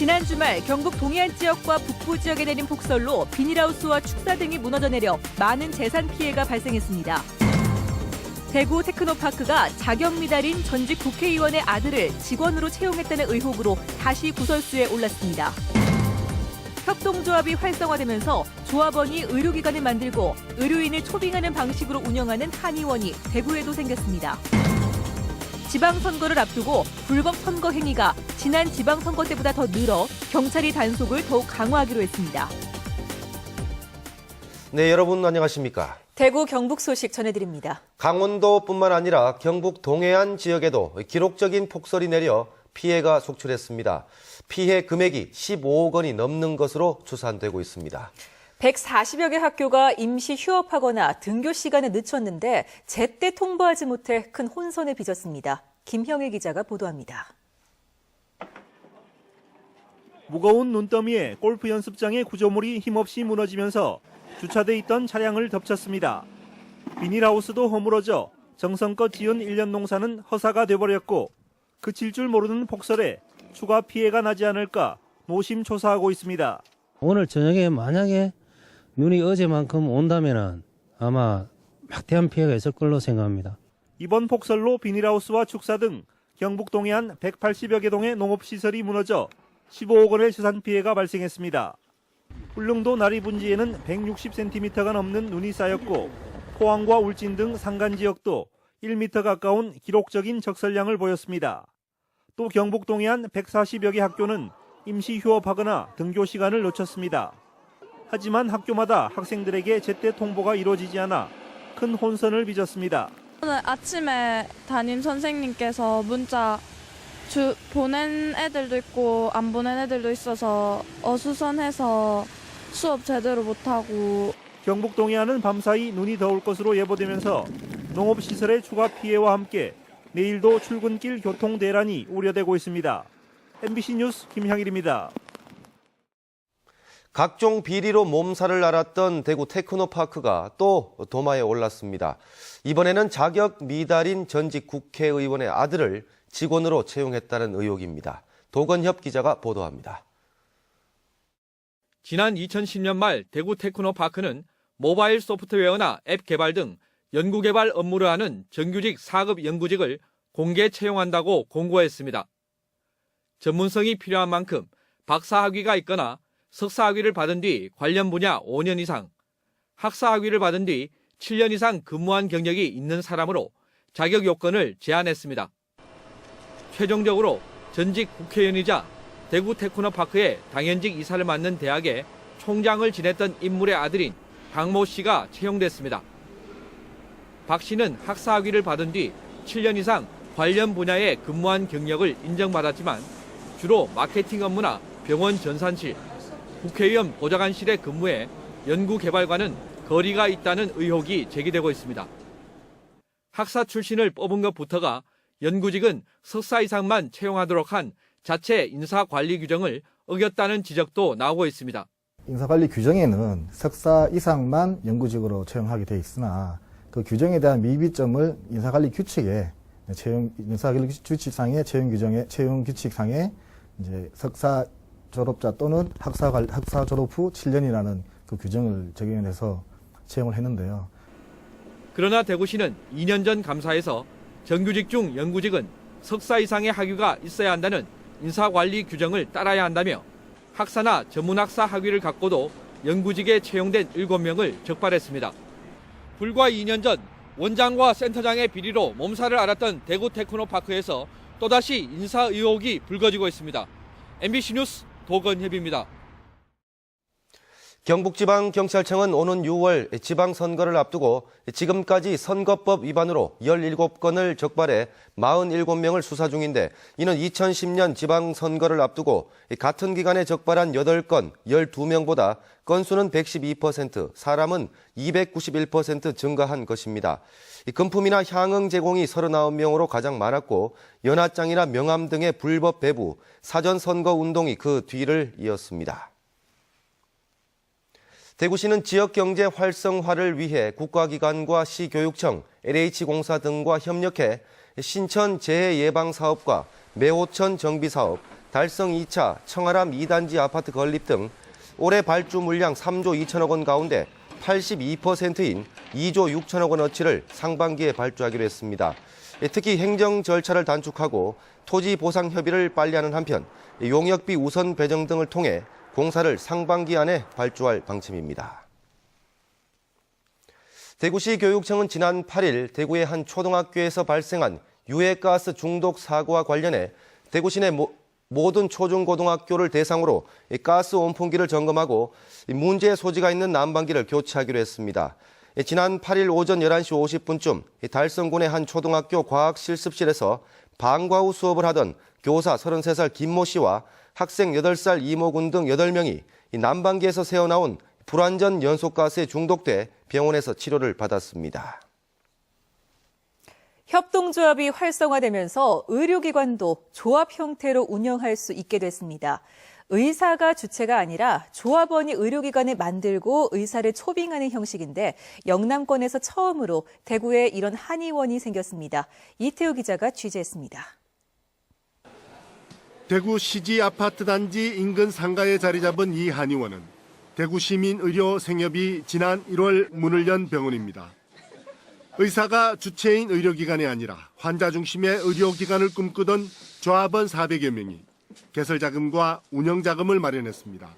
지난 주말 경북 동해안 지역과 북부 지역에 내린 폭설로 비닐하우스와 축사 등이 무너져 내려 많은 재산 피해가 발생했습니다. 대구 테크노파크가 자격 미달인 전직 국회의원의 아들을 직원으로 채용했다는 의혹으로 다시 구설수에 올랐습니다. 협동조합이 활성화되면서 조합원이 의료기관을 만들고 의료인을 초빙하는 방식으로 운영하는 한의원이 대구에도 생겼습니다. 지방선거를 앞두고 불법 선거 행위가 지난 지방선거 때보다 더 늘어 경찰이 단속을 더욱 강화하기로 했습니다. 네, 여러분 안녕하십니까? 대구 경북 소식 전해드립니다. 강원도뿐만 아니라 경북 동해안 지역에도 기록적인 폭설이 내려 피해가 속출했습니다. 피해 금액이 15억 원이 넘는 것으로 추산되고 있습니다. 140여 개 학교가 임시 휴업하거나 등교 시간을 늦췄는데 제때 통보하지 못해 큰 혼선을 빚었습니다. 김형일 기자가 보도합니다. 무거운 눈더미에 골프 연습장의 구조물이 힘없이 무너지면서 주차돼 있던 차량을 덮쳤습니다. 비닐하우스도 허물어져 정성껏 지은 1년 농사는 허사가 돼버렸고 그칠 줄 모르는 폭설에 추가 피해가 나지 않을까 노심초사하고 있습니다. 오늘 저녁에 만약에 눈이 어제만큼 온다면 아마 막대한 피해가 있을 걸로 생각합니다. 이번 폭설로 비닐하우스와 축사 등 경북 동해안 180여 개 동의 농업시설이 무너져 15억 원의 재산 피해가 발생했습니다. 울릉도 나리분지에는 160cm가 넘는 눈이 쌓였고 포항과 울진 등 산간 지역도 1m 가까운 기록적인 적설량을 보였습니다. 또 경북 동해안 140여 개 학교는 임시 휴업하거나 등교 시간을 놓쳤습니다. 하지만 학교마다 학생들에게 제때 통보가 이루어지지 않아 큰 혼선을 빚었습니다. 오늘 아침에 담임 선생님께서 문자 보낸 애들도 있고 안 보낸 애들도 있어서 어수선해서 수업 제대로 못하고. 경북 동해안은 밤사이 눈이 더 올 것으로 예보되면서 농업시설의 추가 피해와 함께 내일도 출근길 교통 대란이 우려되고 있습니다. MBC 뉴스 김향일입니다. 각종 비리로 몸살을 앓았던 대구 테크노파크가 또 도마에 올랐습니다. 이번에는 자격 미달인 전직 국회의원의 아들을 직원으로 채용했다는 의혹입니다. 도건협 기자가 보도합니다. 지난 2010년 말 대구 테크노파크는 모바일 소프트웨어나 앱 개발 등 연구개발 업무를 하는 정규직 4급 연구직을 공개 채용한다고 공고했습니다. 전문성이 필요한 만큼 박사학위가 있거나 석사학위를 받은 뒤 관련 분야 5년 이상, 학사학위를 받은 뒤 7년 이상 근무한 경력이 있는 사람으로 자격 요건을 제한했습니다. 최종적으로 전직 국회의원이자 대구 테크노파크의 당연직 이사를 맡는 대학의 총장을 지냈던 인물의 아들인 박모 씨가 채용됐습니다. 박 씨는 학사학위를 받은 뒤 7년 이상 관련 분야에 근무한 경력을 인정받았지만 주로 마케팅 업무나 병원 전산실, 국회의원 보좌관실에 근무해 연구개발과는 거리가 있다는 의혹이 제기되고 있습니다. 학사 출신을 뽑은 것부터가 연구직은 석사 이상만 채용하도록 한 자체 인사관리 규정을 어겼다는 지적도 나오고 있습니다. 인사관리 규정에는 석사 이상만 연구직으로 채용하게 돼 있으나 그 규정에 대한 미비점을 인사관리 규칙에 인사관리 규칙상의 채용 규칙상에 이제 석사 졸업자 또는 학사 졸업 후 7년이라는 그 규정을 적용해서 채용을 했는데요. 그러나 대구시는 2년 전 감사에서 정규직 중 연구직은 석사 이상의 학위가 있어야 한다는 인사관리 규정을 따라야 한다며 학사나 전문학사 학위를 갖고도 연구직에 채용된 7명을 적발했습니다. 불과 2년 전 원장과 센터장의 비리로 몸살을 앓았던 대구 테크노파크에서 또다시 인사 의혹이 불거지고 있습니다. MBC 뉴스 도건협입니다. 경북지방경찰청은 오는 6월 지방선거를 앞두고 지금까지 선거법 위반으로 17건을 적발해 47명을 수사 중인데 이는 2010년 지방선거를 앞두고 같은 기간에 적발한 8건, 12명보다 건수는 112%, 사람은 291% 증가한 것입니다. 금품이나 향응 제공이 39명으로 가장 많았고 연하장이나 명함 등의 불법 배부, 사전선거 운동이 그 뒤를 이었습니다. 대구시는 지역경제 활성화를 위해 국가기관과 시교육청, LH공사 등과 협력해 신천 재해예방사업과 매호천 정비사업, 달성 2차, 청아람 2단지 아파트 건립 등 올해 발주 물량 3조 2천억 원 가운데 82%인 2조 6천억 원어치를 상반기에 발주하기로 했습니다. 특히 행정 절차를 단축하고 토지 보상 협의를 빨리 하는 한편 용역비 우선 배정 등을 통해 공사를 상반기 안에 발주할 방침입니다. 대구시 교육청은 지난 8일 대구의 한 초등학교에서 발생한 유해가스 중독 사고와 관련해 대구 시내 모든 초중고등학교를 대상으로 가스 온풍기를 점검하고 문제 소지가 있는 난방기를 교체하기로 했습니다. 지난 8일 오전 11시 50분쯤 달성군의 한 초등학교 과학실습실에서 방과 후 수업을 하던 교사 33살 김모 씨와 학생 8살 이모군 등 8명이 난방기에서 새어나온 불완전 연소가스에 중독돼 병원에서 치료를 받았습니다. 협동조합이 활성화되면서 의료기관도 조합 형태로 운영할 수 있게 됐습니다. 의사가 주체가 아니라 조합원이 의료기관을 만들고 의사를 초빙하는 형식인데 영남권에서 처음으로 대구에 이런 한의원이 생겼습니다. 이태우 기자가 취재했습니다. 대구 시지 아파트 단지 인근 상가에 자리 잡은 이 한의원은 대구시민의료생협이 지난 1월 문을 연 병원입니다. 의사가 주체인 의료기관이 아니라 환자 중심의 의료기관을 꿈꾸던 조합원 400여 명이 개설자금과 운영자금을 마련했습니다.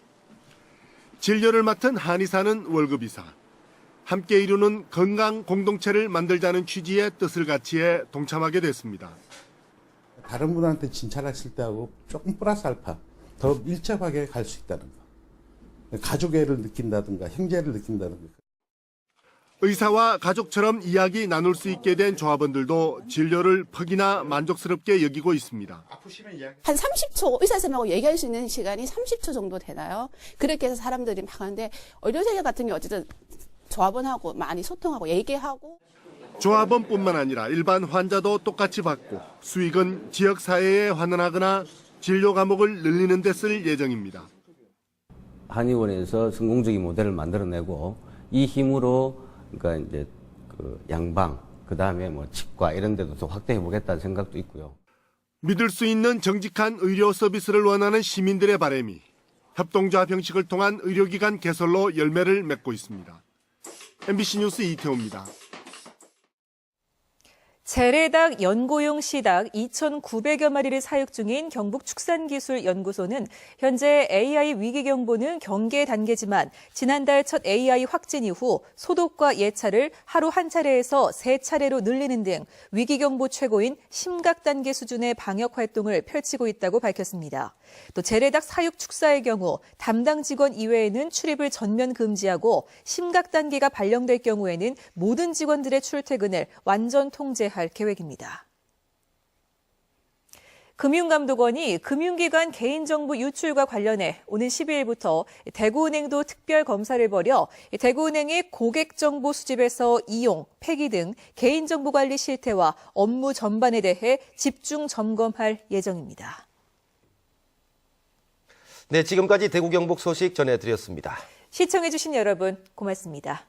진료를 맡은 한의사는 월급이사, 함께 이루는 건강 공동체를 만들자는 취지의 뜻을 같이해 동참하게 됐습니다. 다른 분한테 진찰했을 때하고 조금 플러스 알파 더 밀접하게 갈 수 있다는 거. 가족애를 느낀다든가 형제를 느낀다든가. 의사와 가족처럼 이야기 나눌 수 있게 된 조합원들도 진료를 퍽이나 만족스럽게 여기고 있습니다. 한 30초 의사 선생님하고 얘기할 수 있는 시간이 30초 정도 되나요? 그렇게 해서 사람들이 막 하는데 의료생활 같은 게 어쨌든 조합원하고 많이 소통하고 얘기하고. 조합원뿐만 아니라 일반 환자도 똑같이 받고 수익은 지역사회에 환원하거나 진료 과목을 늘리는 데 쓸 예정입니다. 한의원에서 성공적인 모델을 만들어내고 이 힘으로 그러니까 이제 그 양방, 그다음에 뭐 치과 이런 데도 더 확대해 보겠다는 생각도 있고요. 믿을 수 있는 정직한 의료 서비스를 원하는 시민들의 바람이 협동조합 형식을 통한 의료기관 개설로 열매를 맺고 있습니다. MBC 뉴스 이태호입니다. 재래닭 연고용 시닭 2,900여 마리를 사육 중인 경북축산기술연구소는 현재 AI 위기 경보는 경계 단계지만 지난달 첫 AI 확진 이후 소독과 예찰을 하루 한 차례에서 3차례로 늘리는 등 위기 경보 최고인 심각 단계 수준의 방역 활동을 펼치고 있다고 밝혔습니다. 또 재래닭 사육 축사의 경우 담당 직원 이외에는 출입을 전면 금지하고 심각 단계가 발령될 경우에는 모든 직원들의 출퇴근을 완전 통제할 계획입니다. 금융감독원이 금융기관 개인정보 유출과 관련해 오는 12일부터 대구은행도 특별검사를 벌여 대구은행의 고객정보 수집에서 이용, 폐기 등 개인정보 관리 실태와 업무 전반에 대해 집중 점검할 예정입니다. 네, 지금까지 대구 경북 소식 전해드렸습니다. 시청해주신 여러분 고맙습니다.